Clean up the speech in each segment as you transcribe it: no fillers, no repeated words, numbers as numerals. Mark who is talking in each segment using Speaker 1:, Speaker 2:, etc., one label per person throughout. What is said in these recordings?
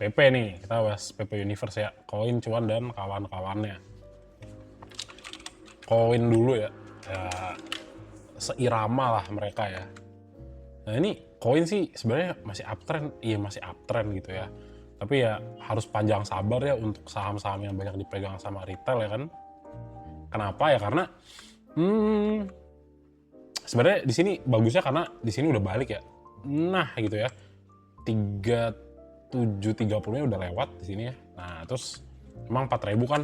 Speaker 1: PP nih, kita bahas PP Universe ya. Koin, cuan, dan kawan-kawannya. Koin dulu ya. Ya, seirama lah mereka ya. Nah ini koin sih sebenarnya masih uptrend, iya masih uptrend gitu ya. Tapi ya harus panjang sabar ya untuk saham-saham yang banyak dipegang sama retail ya kan. Kenapa ya? Karena sebenarnya di sini bagusnya karena di sini udah balik ya. Nah gitu ya. 3730-nya udah lewat di sini ya. Nah, terus emang 4000 kan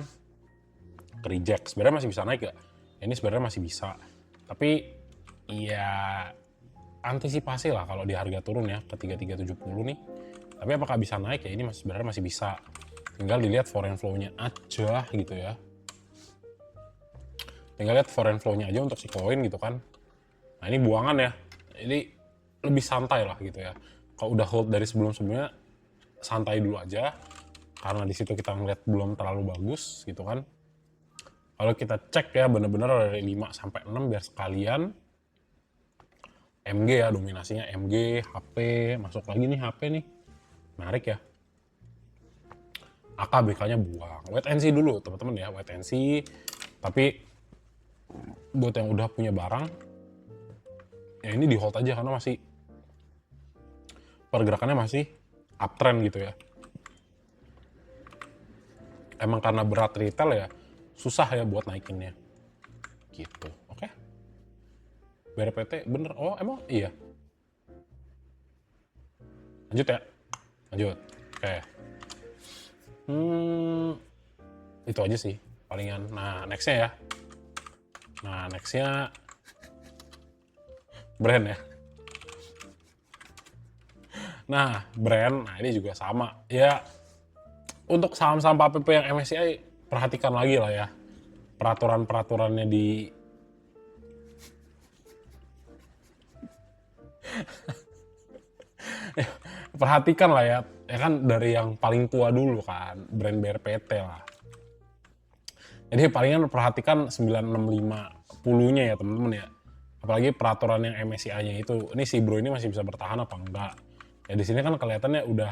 Speaker 1: ke reject. Sebenarnya masih bisa naik ya. Ini sebenarnya masih bisa. Tapi ya antisipasi lah kalau di harga turun ya ke 3370 nih. Tapi apakah bisa naik ya, ini masih sebenarnya masih bisa. Tinggal dilihat foreign flow-nya aja gitu ya. Tinggal lihat foreign flow-nya aja untuk si koin gitu kan. Nah ini buangan ya. Ini lebih santai lah gitu ya. Kalau udah hold dari sebelum-sebelumnya, santai dulu aja. Karena di situ kita ngeliat belum terlalu bagus gitu kan. Kalau kita cek ya bener-bener dari 5 sampai 6 biar sekalian MG ya, dominasinya MG, HP, masuk lagi nih HP nih. Menarik ya. AKBK-nya buang. Wait and see dulu teman-teman ya, wait and see. Tapi buat yang udah punya barang, ya ini di hold aja karena masih pergerakannya masih uptrend gitu ya. Emang karena berat retail ya, susah ya buat naikinnya. Gitu, oke? BRPT bener, oh emang iya. Lanjut ya, lanjut. Oke. Itu aja sih palingan. Nah nextnya ya. Nah nextnya brand ya. Nah brand, nah ini juga sama. Ya untuk saham-saham PPP yang MSCI perhatikan lagi lah ya. Peraturan-peraturannya di perhatikan lah ya. Ya kan dari yang paling tua dulu kan, brand BRPT lah. Jadi palingan perhatikan 965 10-nya ya temen-temen ya. Apalagi peraturan yang MSCI-nya itu. Ini si bro ini masih bisa bertahan apa enggak. Ya di sini kan kelihatannya udah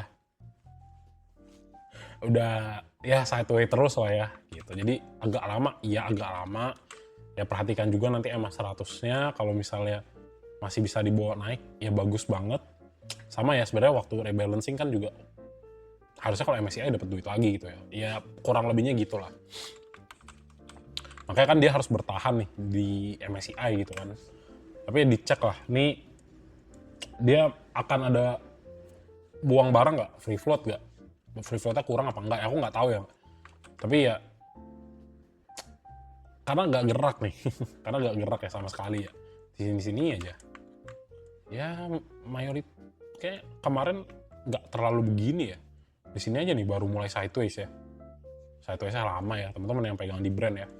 Speaker 1: ya sideway terus lah ya gitu. Jadi agak lama, iya agak lama. Ya perhatikan juga nanti EMA 100-nya kalau misalnya masih bisa dibawa naik ya bagus banget. Sama ya sebenarnya waktu rebalancing kan juga harusnya kalau MSCI dapat duit lagi gitu ya. Ya kurang lebihnya gitulah. Makanya kan dia harus bertahan nih di MSCI gitu kan. Tapi ya dicek lah, nih dia akan ada buang barang nggak, free float nggak, free floatnya kurang apa enggak, aku nggak tahu ya. Tapi ya karena nggak gerak nih, karena nggak gerak ya sama sekali ya. Di sini aja. Ya mayoritas kayak kemarin nggak terlalu begini ya. Di sini aja nih baru mulai sideways ya. Sidewaysnya lama ya, teman-teman yang pegang di brand ya.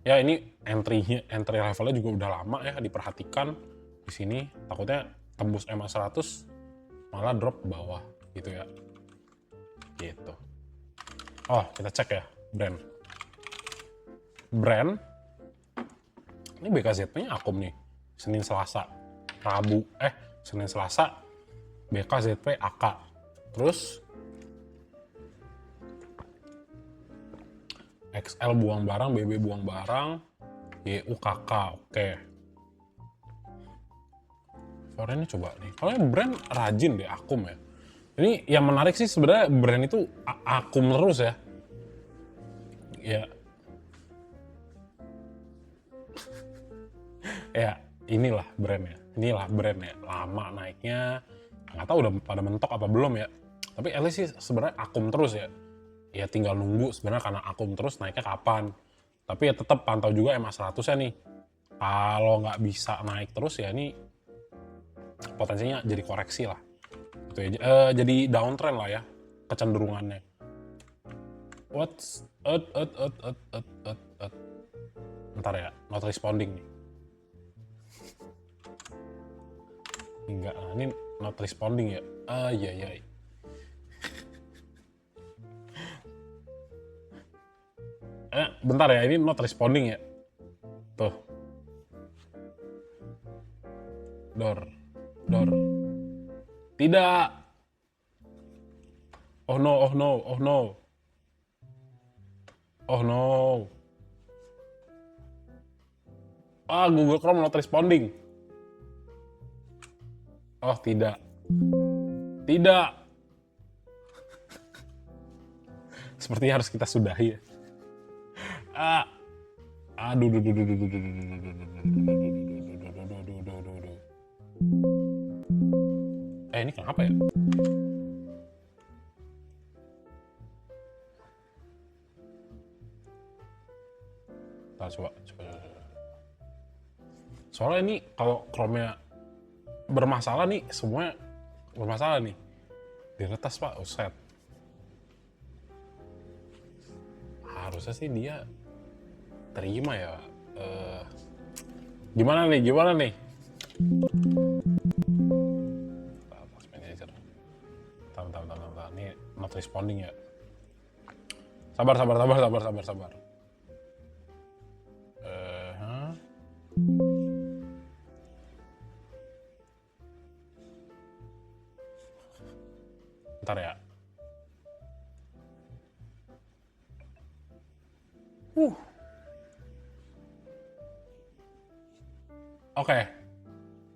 Speaker 1: Ya ini entry levelnya juga udah lama ya diperhatikan di sini. Takutnya tembus EMA 100 malah drop ke bawah gitu ya. Gitu. Oh, kita cek ya brand. Brand ini BKZP-nya akum nih. Senin Selasa, Rabu, Senin Selasa BKZP AK. Terus XL buang barang, BB buang barang, YUKK, oke. Foreign coba nih. Kalau brand rajin deh, akum ya. Ini yang menarik sih sebenarnya brand itu akum terus ya. Ya, ya inilah brand ya. Inilah brand ya. Lama naiknya, nggak tahu udah pada mentok apa belum ya. Tapi at least sih sebenarnya akum terus ya. Ya tinggal nunggu sebenarnya karena akum terus naiknya kapan. Tapi ya tetap pantau juga EMA 100 ya nih. Kalau nggak bisa naik terus ya ini potensinya jadi koreksi lah. Gitu ya. Jadi downtrend lah ya kecenderungannya. What's Ntar ya, not responding nih. Enggak, nah ini not responding ya. Iya iya. Bentar ya, ini not responding ya. Tuh. Dor. Tidak. Oh no, oh no, oh no. Oh no. Google Chrome not responding. Oh tidak. Tidak. Sepertinya harus kita sudahi ya. Aduh. Ini kenapa ya? Nah, coba. Soalnya ini kalau Chrome-nya bermasalah nih, semuanya bermasalah nih. Diretas Pak, set. Harusnya sih dia terima ya. Gimana nih? Task manager. Bentar. Ini not responding ya. Sabar. Bentar ya. Oke.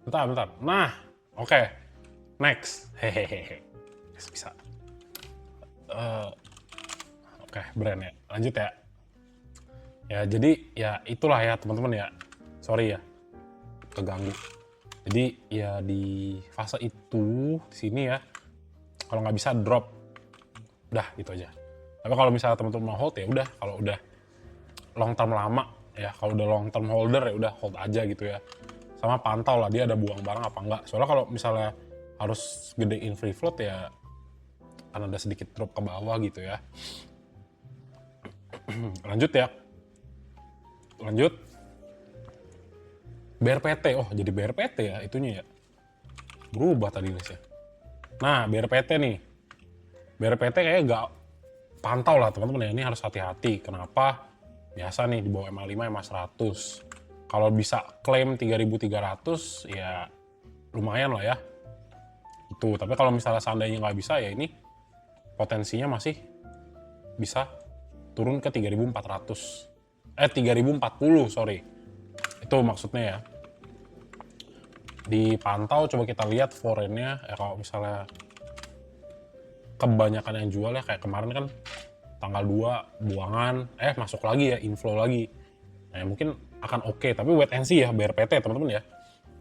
Speaker 1: Bentar. Nah, oke. Next. Hehehe. Bisa. Oke, brand ya. Lanjut ya. Ya, jadi ya itulah ya teman-teman ya. Sorry ya. Keganggu. Jadi ya di fase itu di sini ya. Kalau nggak bisa drop. Udah gitu aja. Tapi kalau misalnya teman-teman mau hold ya udah. Kalau udah long term lama ya, kalau udah long term holder ya udah hold aja gitu ya. Sama pantau lah dia ada buang barang apa enggak. Soalnya kalau misalnya harus gedein free float ya kan ada sedikit drop ke bawah gitu ya. Lanjut. BRPT. Oh, jadi BRPT ya itunya ya. Berubah tadi listnya. Nah, BRPT nih. BRPT kayaknya nggak pantau lah teman-teman ya. Ini harus hati-hati. Kenapa? Biasa nih di bawah MA5, MA100. Kalau bisa klaim 3.300 ya lumayan lah ya. Itu. Tapi kalau misalnya seandainya nggak bisa ya ini potensinya masih bisa turun ke 3.400. 3.040, sorry. Itu maksudnya ya. Dipantau, coba kita lihat foreign-nya. Kalau misalnya kebanyakan yang jual ya kayak kemarin kan tanggal 2 buangan, masuk lagi ya, inflow lagi. Nah, mungkin akan oke, tapi wait and see ya BRPT teman-teman ya.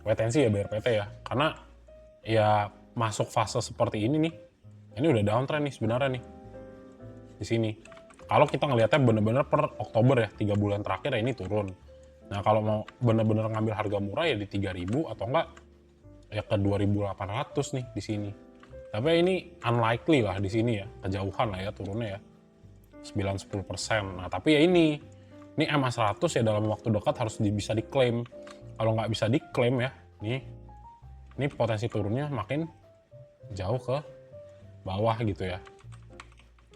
Speaker 1: Wait and see ya BRPT ya. Karena ya masuk fase seperti ini nih. Ini udah downtrend nih sebenarnya nih. Di sini. Kalau kita ngelihatnya bener-bener per Oktober ya, 3 bulan terakhir ya ini turun. Nah, kalau mau bener-bener ngambil harga murah ya di 3.000 atau enggak ya ke 2.800 nih di sini. Tapi ini unlikely lah di sini ya, kejauhan lah ya turunnya ya. 9-10%. Nah, tapi ya ini MA100 ya dalam waktu dekat harus bisa diklaim. Kalau nggak bisa diklaim ya, ini potensi turunnya makin jauh ke bawah gitu ya.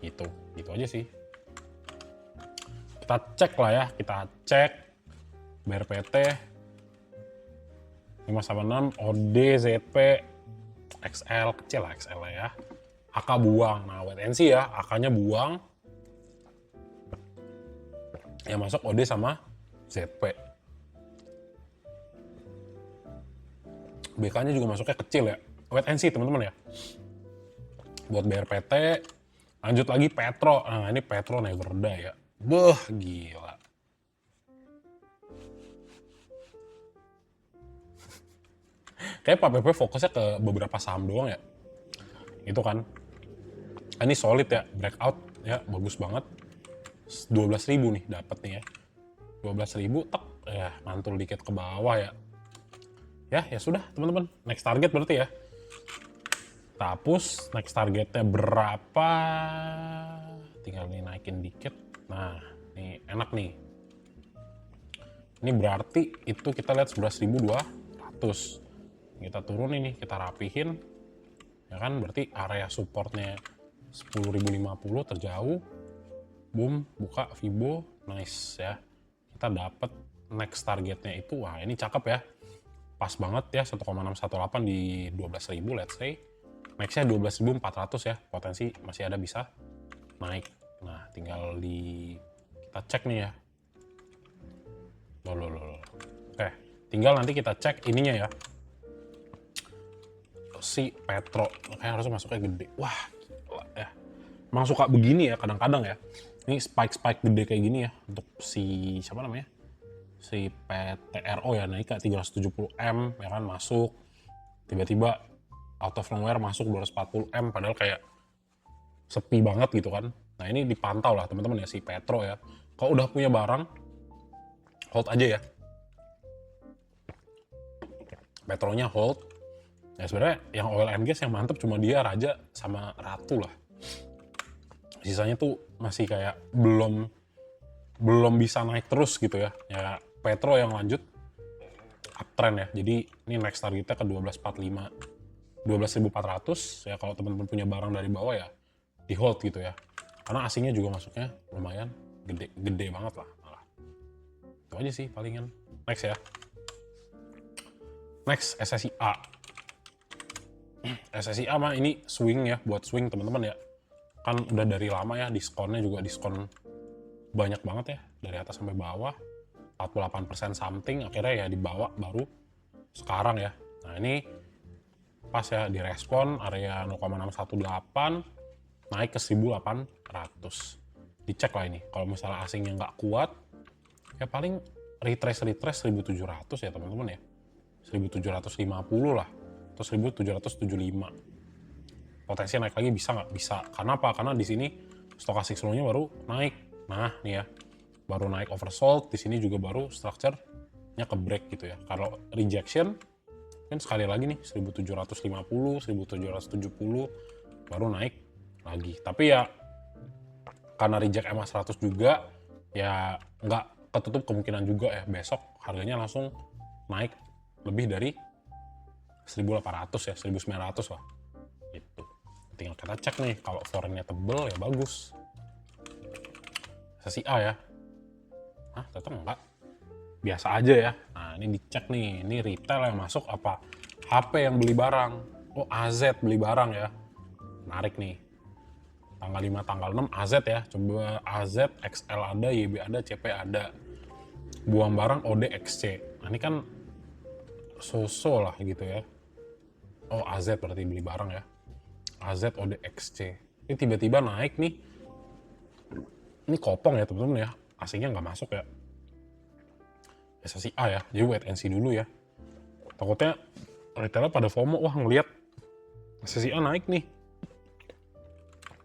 Speaker 1: Gitu aja sih. Kita cek lah ya, BRPT 5/6, OD, ZP, XL, kecil lah XL ya. AK buang, nah wait and see ya, AK-nya buang. Ya masuk OD sama ZP. BK-nya juga masuknya kecil ya. Wait and see teman-teman ya. Buat BRPT, lanjut lagi Petro. Nah ini Petro never die ya. Beuh, gila. Kayak Pak PP fokusnya ke beberapa saham doang ya. Itu kan. Ini solid ya, breakout ya, bagus banget. 12.000 nih dapat nih ya. 12.000 tek ya, mantul dikit ke bawah ya. Ya sudah teman-teman. Next target berarti ya. Kita hapus, next targetnya berapa? Tinggal nih naikin dikit. Nah, ini enak nih. Ini berarti itu kita lihat 11.200. Kita turun ini, kita rapihin. Ya kan, berarti area supportnya 10.050 terjauh. Boom, buka Fibo, nice ya. Kita dapat next targetnya itu, wah ini cakep ya. Pas banget ya, 1,618 di 12.000 let's say. Nextnya 12.400 ya, potensi masih ada bisa naik. Nah, tinggal kita cek nih ya. Loh. Oke, tinggal nanti kita cek ininya ya. Si Petro, kayak harusnya masuknya gede. Wah, gila ya. Emang suka begini ya kadang-kadang ya. Ini spike gede kayak gini ya untuk si siapa namanya? Si PTRO ya, naik ke 370M ya kan, masuk. Tiba-tiba out of nowhere masuk 240M padahal kayak sepi banget gitu kan. Nah, ini dipantau lah teman-teman ya si Petro ya. Kalau udah punya barang, hold aja ya. Petronya hold. Ya sebenarnya yang oil and gas yang mantep cuma dia, Raja sama Ratu lah. Sisanya tuh masih kayak belum bisa naik terus gitu ya. Ya Petro yang lanjut uptrend ya. Jadi ini next targetnya ke 12.400 ya. Kalau teman-teman punya barang dari bawah ya di hold gitu ya. Karena asingnya juga masuknya lumayan gede banget lah malah. Itu aja sih palingan. Next ya. Next SSIA. SSIA mah ini swing ya, buat swing teman-teman ya. Kan udah dari lama ya, diskonnya juga diskon banyak banget ya, dari atas sampai bawah. 48% something, akhirnya ya dibawa baru sekarang ya. Nah ini pas ya, direspon area 0,618 naik ke 1.800. Dicek lah ini, kalau misalnya asingnya nggak kuat ya paling retrace 1.700 ya teman-teman ya, 1.750 lah atau 1.775. Potensi naik lagi bisa nggak? Bisa. Karena apa? Karena di sini stochastic slow-nya baru naik. Nah nih ya, baru naik oversold. Di sini juga baru structure-nya ke break gitu ya. Kalau rejection kan sekali lagi nih 1.750, 1.770 baru naik lagi. Tapi ya karena reject EMA 100 juga ya nggak ketutup kemungkinan juga ya besok harganya langsung naik lebih dari 1.800 ya, 1.900 lah gitu. Tinggal kita cek nih, kalau foreign-nya tebel ya bagus. SSIA ya, tetap enggak, biasa aja ya. Nah ini dicek nih, ini retail yang masuk apa HP yang beli barang. Oh AZ beli barang ya, menarik nih. Tanggal 5, tanggal 6 AZ ya, coba AZ, XL ada, YB ada, CP ada. Buang barang ODXC, nah ini kan so-so lah gitu ya. Oh AZ berarti beli barang ya, AZ ODXC. Ini tiba-tiba naik nih. Ini kopong ya teman-teman ya, asingnya nggak masuk ya. SSIA ya, jadi wait and see dulu ya. Takutnya retailer pada FOMO, wah ngelihat SSIA naik nih,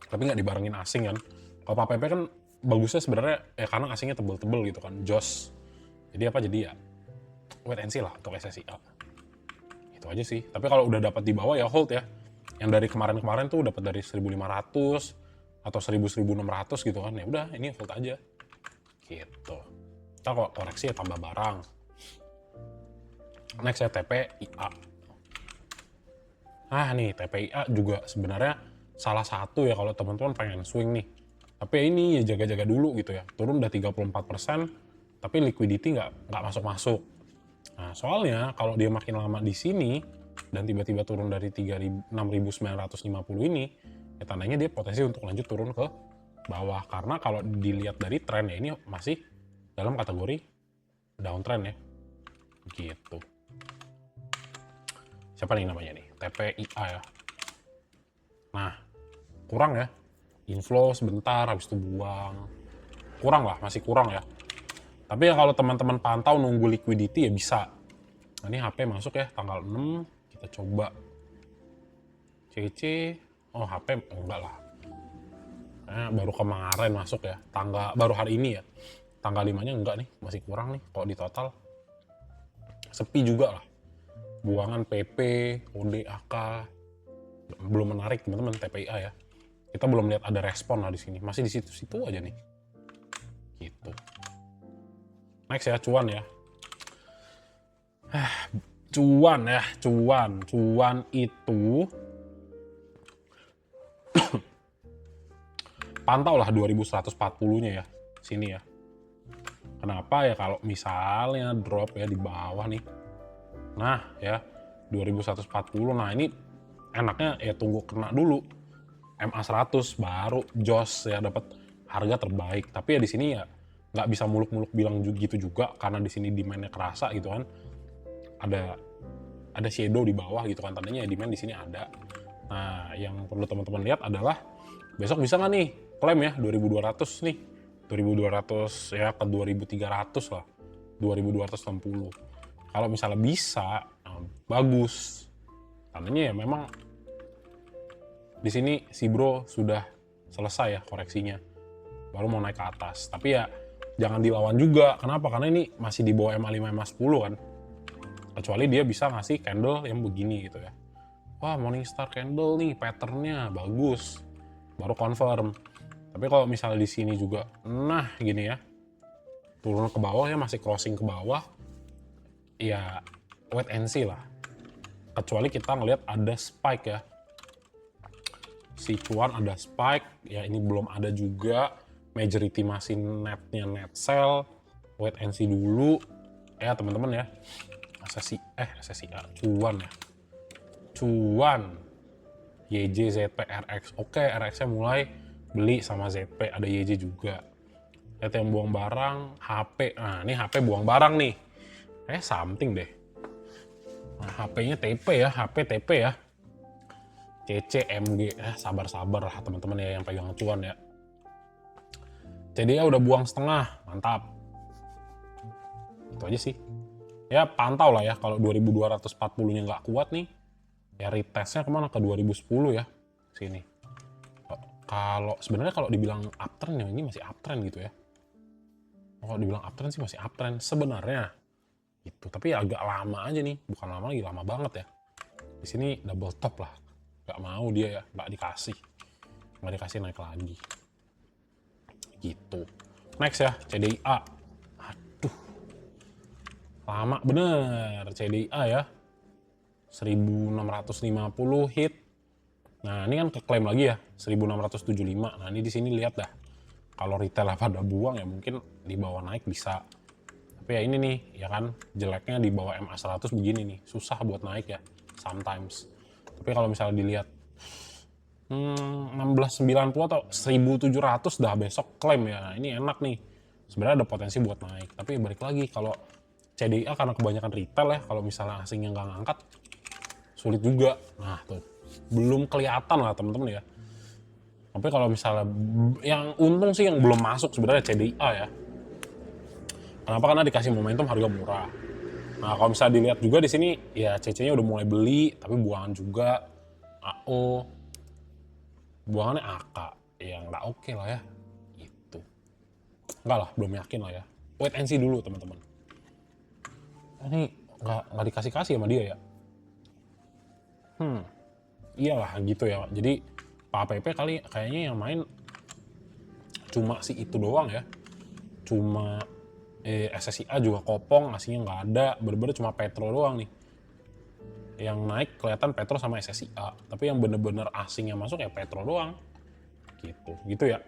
Speaker 1: tapi nggak dibarengin asing kan. Kalau PAPP kan bagusnya sebenarnya ya karena asingnya tebel-tebel gitu kan, jos. Jadi apa, jadi ya wait and see lah untuk SSIA. Itu aja sih. Tapi kalau udah dapat di bawah ya hold ya. Yang dari kemarin-kemarin tuh dapat dari 1.500 atau 1.600 gitu kan. Ya udah, ini hold aja. Gitu. Kita kalau koreksi ya tambah barang. Next ya TPIA. Nih TPIA juga sebenarnya salah satu ya kalau teman-teman pengen swing nih. Tapi ini ya jaga-jaga dulu gitu ya. Turun udah 34%, tapi liquidity nggak masuk-masuk. Nah, soalnya kalau dia makin lama di sini dan tiba-tiba turun dari 6.950 ini, ya tandanya dia potensi untuk lanjut turun ke bawah. Karena kalau dilihat dari tren ya ini masih dalam kategori downtrend ya. Gitu. Siapa nih namanya nih? TPIA ya. Nah, kurang ya. Inflow sebentar habis itu buang. Kurang lah, masih kurang ya. Tapi ya kalau teman-teman pantau nunggu liquidity ya bisa. Nah, ini HP masuk ya tanggal 6, kita coba. CC, oh HP enggak lah. Baru kemarin masuk ya, baru hari ini ya. Tanggal 5-nya enggak nih, masih kurang nih kalau di total. Sepi juga lah. Buangan PP, OD, AK. Belum menarik teman-teman TPIA ya. Kita belum lihat ada respon lah di sini. Masih di situ-situ aja nih. Gitu. Next ya, cuan ya. Cuan ya, cuan itu pantau lah 2140-nya ya, sini ya. Kenapa ya, kalau misalnya drop ya di bawah nih. Nah ya, 2140. Nah ini enaknya ya tunggu kena dulu MA100 baru jos ya dapat harga terbaik. Tapi ya di sini ya nggak bisa muluk-muluk bilang gitu juga karena di sini demand-nya kerasa gitu kan. Ada shadow di bawah gitu kan, tandanya demand di sini ada. Nah, yang perlu teman-teman lihat adalah besok bisa nggak nih klaim ya 2200 nih. 2200 ya ke 2300 lah. 2260. Kalau misalnya bisa, nah, bagus. Tandanya ya memang di sini si bro sudah selesai ya koreksinya. Baru mau naik ke atas. Tapi ya jangan dilawan juga. Kenapa? Karena ini masih di bawah MA5 MA10 kan. Kecuali dia bisa ngasih candle yang begini gitu ya. Wah, Morningstar candle nih patternnya bagus. Baru confirm. Tapi kalau misalnya di sini juga nah gini ya. Turun ke bawah ya, masih crossing ke bawah. Ya wait and see lah. Kecuali kita ngelihat ada spike ya. Si cuan ada spike, ya ini belum ada juga. Majority masih netnya net sell. Wait and see dulu. Ya teman-teman ya. SSIA, cuan ya. Cuan. YJ, ZP, RX. Oke, RX-nya mulai beli sama ZP. Ada YJ juga. Lihat yang buang barang, HP. Nah, ini HP buang barang nih. Something deh. Nah, HP-nya TP ya, HP TP ya. CC, MG. Sabar-sabar lah teman-teman ya yang pegang cuan ya. Jadi ya udah buang setengah, mantap. Itu aja sih. Ya pantau lah ya, kalau 2240-nya nggak kuat nih, ya retestnya kemana? Ke 2010 ya, sini. Kalau sebenarnya kalau dibilang uptrend ya ini masih uptrend gitu ya. Kalau dibilang uptrend sih masih uptrend sebenarnya. Gitu, tapi ya agak lama aja nih, bukan lama lagi, lama banget ya. Di sini double top lah, nggak mau dia ya, nggak dikasih naik lagi. Gitu. Next ya, CDIA. Aduh, lama bener CDIA ya. 1650 hit. Nah ini kan keklaim lagi ya 1675. Nah ini di sini lihat dah. Kalau retail pada buang ya mungkin di bawah naik bisa. Tapi ya ini nih ya kan jeleknya di bawah MA100 begini nih. Susah buat naik ya sometimes. Tapi kalau misalnya dilihat 1690 atau 1700 dah besok klaim ya. Nah, ini enak nih. Sebenarnya ada potensi buat naik. Tapi balik lagi kalau CDIA karena kebanyakan retail ya, kalau misalnya asingnya nggak ngangkat sulit juga. Nah tuh belum kelihatan lah teman-teman ya. Tapi kalau misalnya yang untung sih yang belum masuk sebenarnya CDIA ya. Kenapa? Karena dikasih momentum harga murah. Nah kalau misalnya dilihat juga di sini ya CC-nya udah mulai beli, tapi buangan juga AO, buangannya AK, ya nggak oke lah ya. Gitu. Enggak lah, belum yakin lah ya. Wait and see dulu teman-teman. Ini nggak dikasih sama dia ya. Iyalah gitu ya. Jadi Pak APP kayaknya yang main cuma si itu doang ya. Cuma SSIA juga kopong, aslinya nggak ada. Bener-bener cuma Petro doang nih. Yang naik kelihatan Petro sama SSIA. Tapi yang bener-bener asing yang masuk ya Petro doang. Gitu ya.